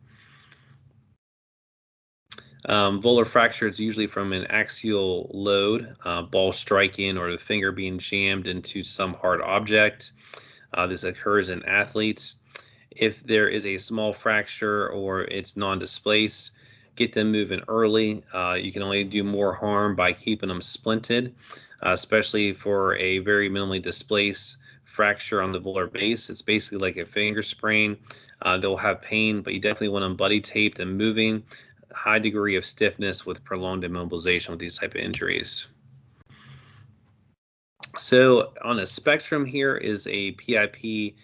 Volar fracture is usually from an axial load, ball striking, or the finger being jammed into some hard object. This occurs in athletes. If there is a small fracture or it's non-displaced, get them moving early. You can only do more harm by keeping them splinted, especially for a very minimally displaced fracture on the volar base. It's basically like a finger sprain. They'll have pain, but you definitely want them buddy taped and moving. High degree of stiffness with prolonged immobilization with these type of injuries. So on a spectrum here is a PIP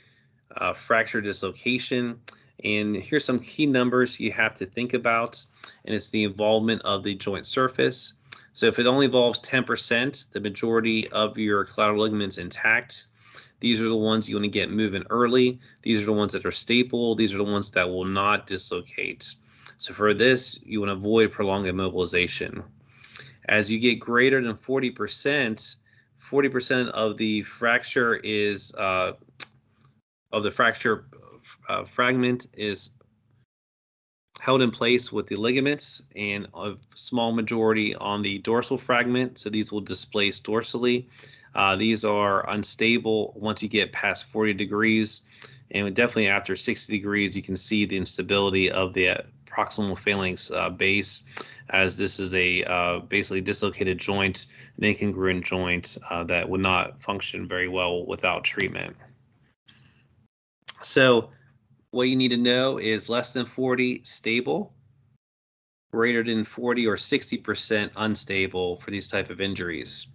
fracture dislocation, and here's some key numbers you have to think about, and it's the involvement of the joint surface. So if it only involves 10%, the majority of your collateral ligaments intact. These are the ones you want to get moving early. These are the ones that are stable. These are the ones that will not dislocate. So for this, you want to avoid prolonged immobilization. As you get greater than 40%, 40% of the fracture is fragment is held in place with the ligaments, and a small majority on the dorsal fragment. So these will displace dorsally. These are unstable once you get past 40 degrees, and definitely after 60 degrees, you can see the instability of the proximal phalanx base, as this is a basically dislocated joint, an incongruent joint that would not function very well without treatment. So what you need to know is less than 40 stable, greater than 40 or 60% unstable for these type of injuries.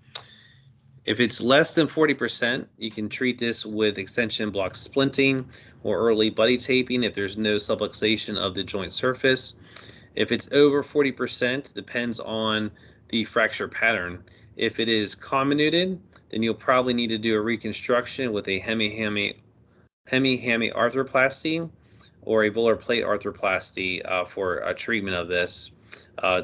If it's less than 40%, you can treat this with extension block splinting or early buddy taping if there's no subluxation of the joint surface. If it's over 40%, depends on the fracture pattern. If it is comminuted, then you'll probably need to do a reconstruction with a hemi-hemi arthroplasty or a volar plate arthroplasty for a treatment of this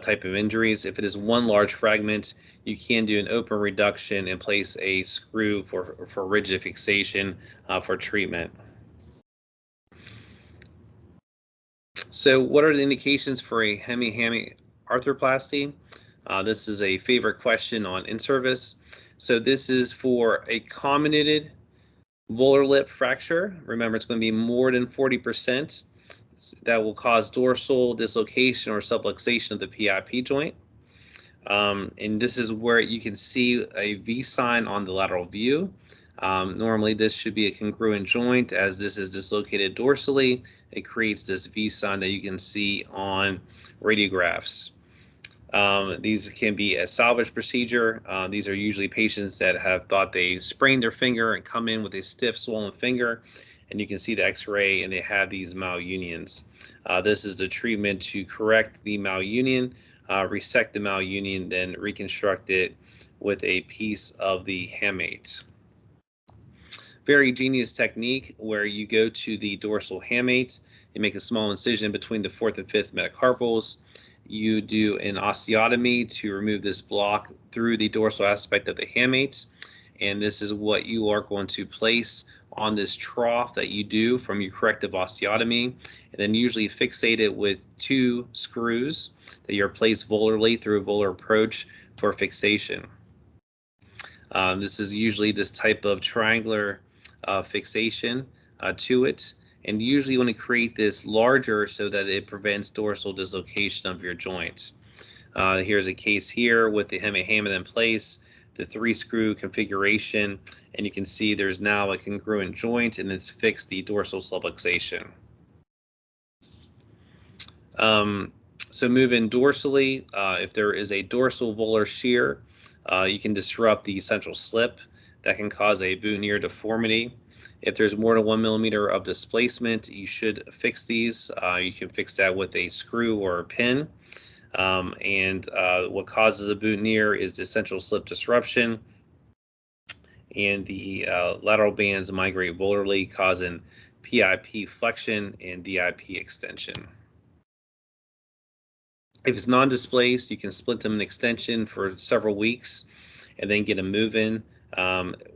type of injuries. If it is one large fragment, you can do an open reduction and place a screw for rigid fixation for treatment. So what are the indications for a hemi arthroplasty? This is a favorite question on in-service. So this is for a comminuted volar lip fracture. Remember, it's going to be more than 40%. That will cause dorsal dislocation or subluxation of the PIP joint. And this is where you can see a V sign on the lateral view. Normally this should be a congruent joint, as this is dislocated dorsally. It creates this V sign that you can see on radiographs. These can be a salvage procedure. These are usually patients that have thought they sprained their finger and come in with a stiff swollen finger, and you can see the x-ray and they have these malunions. This is the treatment to correct the malunion, resect the malunion, then reconstruct it with a piece of the hamate. Very genius technique where you go to the dorsal hamate, you make a small incision between the 4th and 5th metacarpals. You do an osteotomy to remove this block through the dorsal aspect of the hamate, and this is what you are going to place on this trough that you do from your corrective osteotomy, and then usually fixate it with 2 screws that you're placed volarly through a volar approach for fixation. This is usually this type of triangular fixation to it, and usually you want to create this larger so that it prevents dorsal dislocation of your joint. Here's a case here with the hemi-hamate in place, the 3-screw configuration, and you can see there's now a congruent joint and it's fixed the dorsal subluxation. So moving dorsally, if there is a dorsal volar shear, you can disrupt the central slip. That can cause a boutonniere deformity. If there's more than 1 millimeter of displacement, you should fix these. You can fix that with a screw or a pin. What causes a boutonniere is the central slip disruption, and the lateral bands migrate volarly, causing PIP flexion and DIP extension. If it's non-displaced, you can split them in extension for several weeks and then get them moving.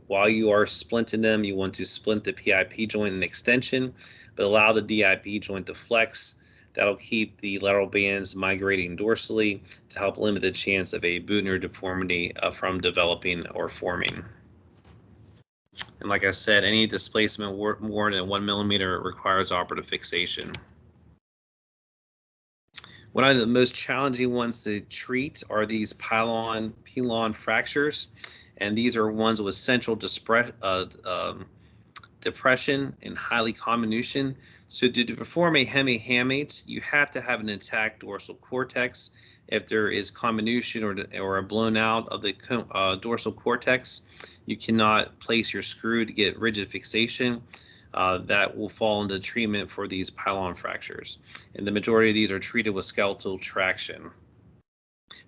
While you are splinting them, you want to splint the PIP joint in extension, but allow the DIP joint to flex. That'll keep the lateral bands migrating dorsally to help limit the chance of a boutonniere deformity from developing or forming. And like I said, any displacement more than 1 millimeter requires operative fixation. One of the most challenging ones to treat are these pilon fractures, and these are ones with central depression and highly comminution. So to perform a hemi-hamate, you have to have an intact dorsal cortex. If there is comminution or a blown out of the dorsal cortex, you cannot place your screw to get rigid fixation. That will fall into treatment for these pilon fractures. And the majority of these are treated with skeletal traction.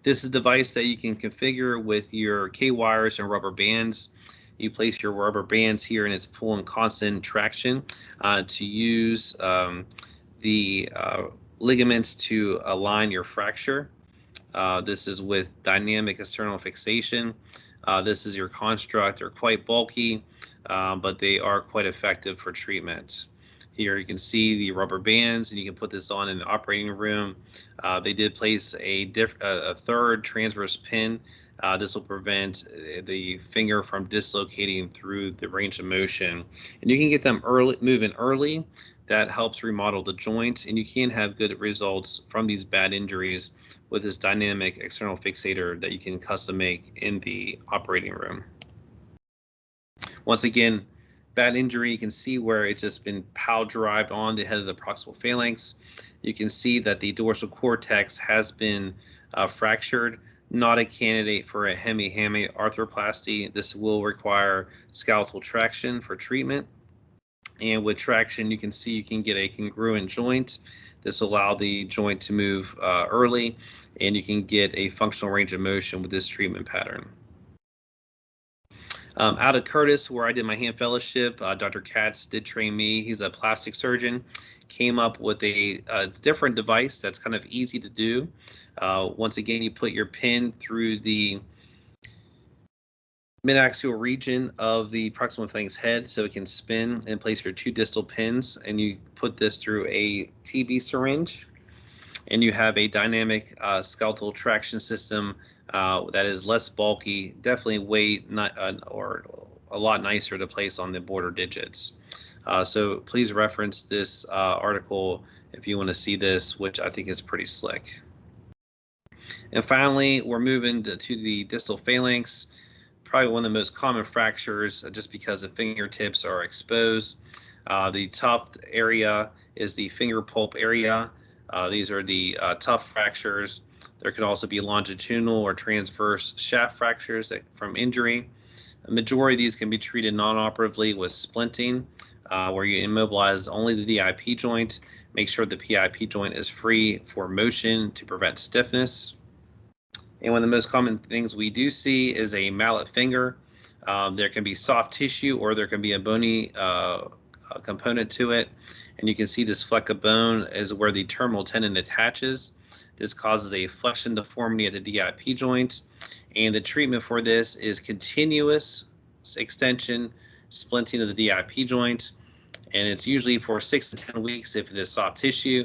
This is a device that you can configure with your K-wires and rubber bands. You place your rubber bands here and it's pulling constant traction to use the ligaments to align your fracture. This is with dynamic external fixation. This is your construct. They're quite bulky, but they are quite effective for treatment. Here you can see the rubber bands, and you can put this on in the operating room. They did place a third transverse pin. This will prevent the finger from dislocating through the range of motion. And you can get them moving early. That helps remodel the joint, and you can have good results from these bad injuries with this dynamic external fixator that you can custom make in the operating room. Once again, bad injury, you can see where it's just been pow drived on the head of the proximal phalanx. You can see that the dorsal cortex has been fractured, not a candidate for a hemi-hamate arthroplasty. This will require skeletal traction for treatment. And with traction, you can see you can get a congruent joint. This will allow the joint to move early, and you can get a functional range of motion with this treatment pattern. Out of Curtis, where I did my hand fellowship, Dr. Katz did train me. He's a plastic surgeon, came up with a different device that's kind of easy to do. Once again, you put your pin through the mid-axial region of the proximal phalanx head so it can spin, and place your two distal pins, and you put this through a TB syringe, and you have a dynamic skeletal traction system that is less bulky, definitely or a lot nicer to place on the border digits. So please reference this article if you want to see this, which I think is pretty slick. And finally, we're moving to the distal phalanx. Probably one of the most common fractures just because the fingertips are exposed. The tuft area is the finger pulp area. These are the tuft fractures. There could also be longitudinal or transverse shaft fractures from injury. A majority of these can be treated non-operatively with splinting, where you immobilize only the DIP joint. Make sure the PIP joint is free for motion to prevent stiffness. And one of the most common things we do see is a mallet finger. There can be soft tissue or there can be a bony component to it. And you can see this fleck of bone is where the terminal tendon attaches. This causes a flexion deformity at the DIP joint. And the treatment for this is continuous extension, splinting of the DIP joint. And it's usually for 6 to 10 weeks if it is soft tissue.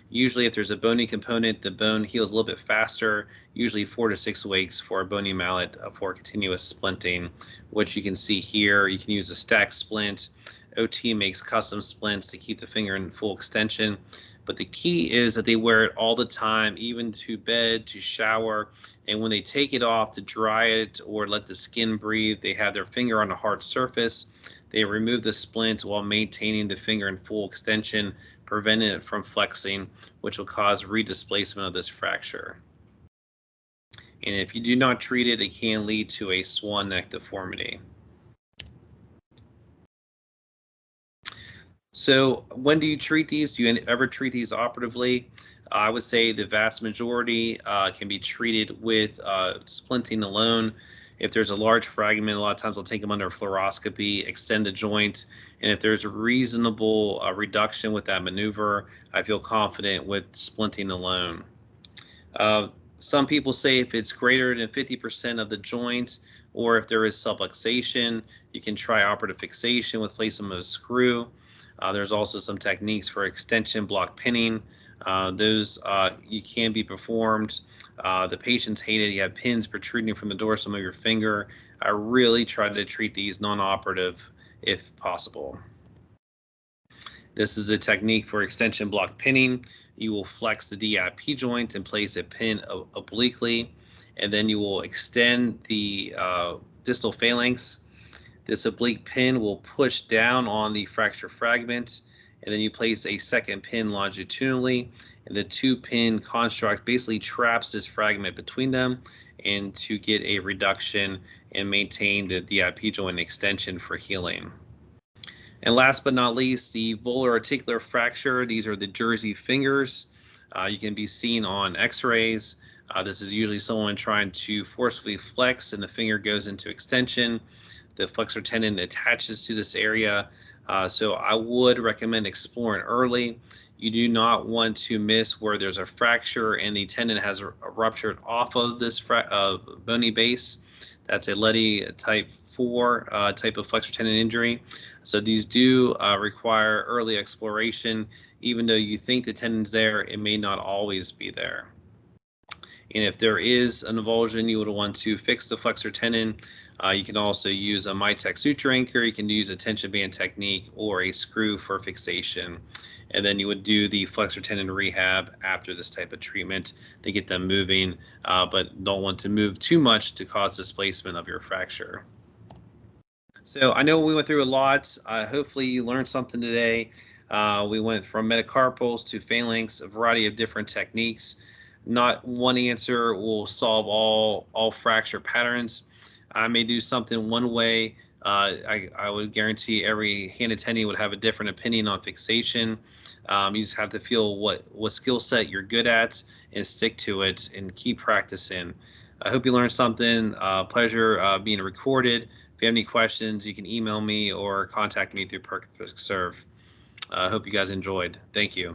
Usually if there's a bony component, the bone heals a little bit faster, usually 4 to 6 weeks for a bony mallet for continuous splinting, which you can see here. You can use a stack splint. OT makes custom splints to keep the finger in full extension. But the key is that they wear it all the time, even to bed, to shower. And when they take it off to dry it or let the skin breathe, they have their finger on a hard surface. They remove the splint while maintaining the finger in full extension, preventing it from flexing, which will cause redisplacement of this fracture. And if you do not treat it, it can lead to a swan neck deformity. So when do you treat these? Do you ever treat these operatively? I would say the vast majority can be treated with splinting alone. If there's a large fragment, a lot of times I'll take them under fluoroscopy, extend the joint, and if there's a reasonable reduction with that maneuver, I feel confident with splinting alone. Some people say if it's greater than 50% of the joint, or if there is subluxation, you can try operative fixation with placement of a screw. There's also some techniques for extension block pinning. Those you can be performed. The patients hate it. You have pins protruding from the dorsum of your finger. I really try to treat these non-operative if possible. This is a technique for extension block pinning. You will flex the DIP joint and place a pin obliquely, and then you will extend the distal phalanx. This oblique pin will push down on the fracture fragment, and then you place a second pin longitudinally, and the 2-pin construct basically traps this fragment between them, and to get a reduction and maintain the DIP joint extension for healing. And last but not least, the volar articular fracture. These are the Jersey fingers. You can be seen on x-rays. This is usually someone trying to forcefully flex and the finger goes into extension. The flexor tendon attaches to this area. So I would recommend exploring early. You do not want to miss where there's a fracture and the tendon has ruptured off of this bony base. That's a Letty type 4 type of flexor tendon injury. So these do require early exploration. Even though you think the tendon's there, it may not always be there. And if there is an avulsion, you would want to fix the flexor tendon. You can also use a Mytech suture anchor. You can use a tension band technique or a screw for fixation. And then you would do the flexor tendon rehab after this type of treatment to get them moving, but don't want to move too much to cause displacement of your fracture. So I know we went through a lot. Hopefully you learned something today. We went from metacarpals to phalanx, a variety of different techniques. Not one answer will solve all fracture patterns. I may do something one way. I would guarantee every hand attending would have a different opinion on fixation. You just have to feel what skill set you're good at and stick to it and keep practicing. I hope you learned something. Pleasure being recorded. If you have any questions, you can email me or contact me through Perfect Serve. I hope you guys enjoyed. Thank you.